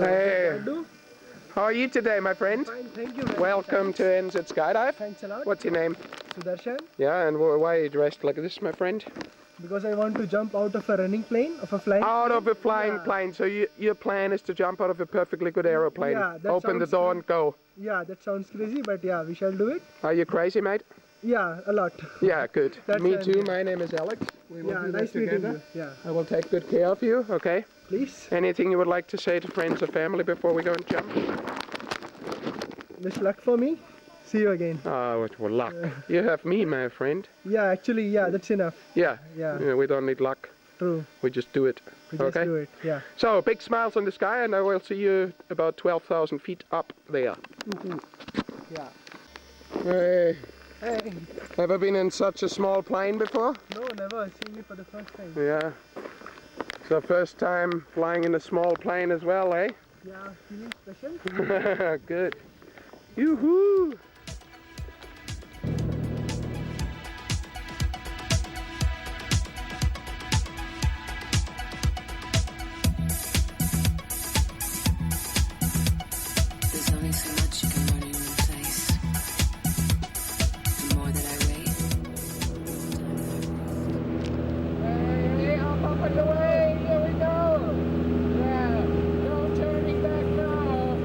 So Hey. what do? How are you today, my friend? Fine, thank you. Very Welcome much. to NZ Skydive. Thanks a lot. What's your name? Sudarshan. Yeah, and why are you dressed like this, my friend? Because I want to jump out of a running plane, of a flying Out plane. of a flying Yeah. plane. So your plan is to jump out of a perfectly good aeroplane. Yeah, that Open the sounds door good. and go. Yeah, that sounds crazy, but yeah, we shall do it. Are you crazy, mate? Yeah, a lot. Yeah, good. That's Me an- too. My name is Alex. We will Yeah, do nice that meeting together. you. Yeah, I will take good care of you, okay? please. Anything you would like to say to friends or family before we go and jump? Wish luck for me. See you again. Oh, what luck. You have me, my friend. Yeah, actually, yeah, that's enough. Yeah. Yeah. We don't need luck. True. We just do it. We just Okay. do it. Yeah. So, big smiles on the sky, and I will see you about 12,000 feet up there. Yeah. Hey, Hey. ever been in such a small plane before? No, never. Seeing it for the first time. Yeah. So, first time flying in a small plane as well, eh? Yeah, feeling special. Good. Yoo-hoo! There's only so much you can learn in one place. The more that I wait, Hey, up and away! Here we go! Yeah, no turning back now!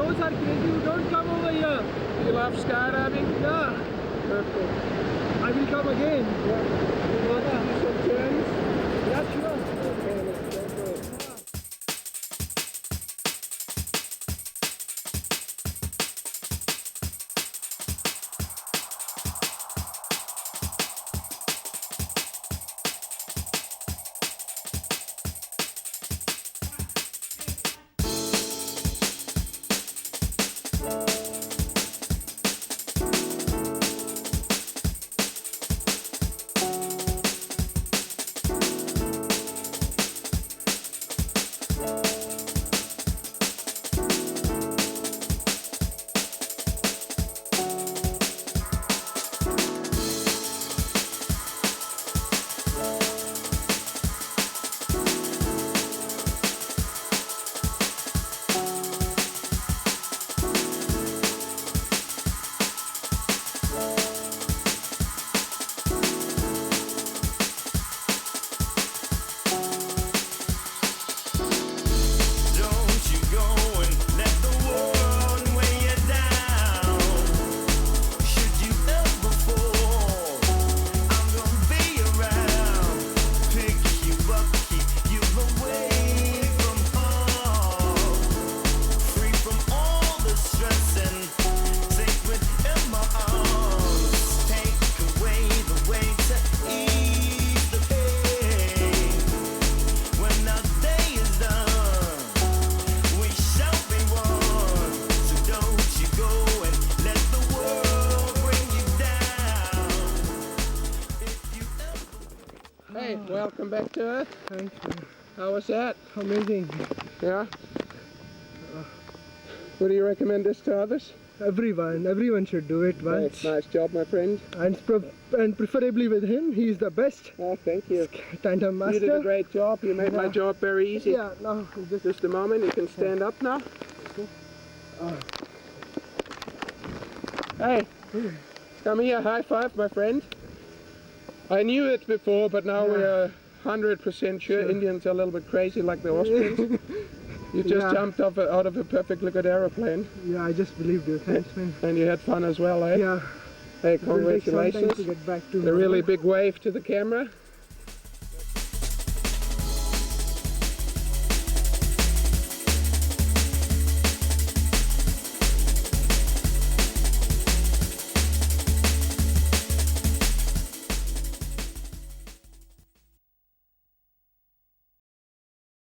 those are crazy. You don't come over here. You love skydiving? Yeah, Perfect. I will come again. Yeah. You want to do some turns? Yeah, sure. Okay, let's go for it. Hey, welcome back to Earth. Thank you. How was that? Amazing. Yeah? Would you recommend this to others? Everyone should do it once. Nice job, my friend. And preferably with him. He's the best Oh, thank you. tandem master. You did a great job. You made my Yeah. job very easy. Yeah, no, Just a moment, you can stand up now. Hey, come here, high five, my friend. I knew it before, but now we are 100% sure Indians are a little bit crazy like the Austrians. You just jumped out of a perfectly good aeroplane. Yeah, I just believed you. Thanks, man. And you had fun as well, eh? Yeah. Hey, It will take some time congratulations. to get back to A really big wave to the camera.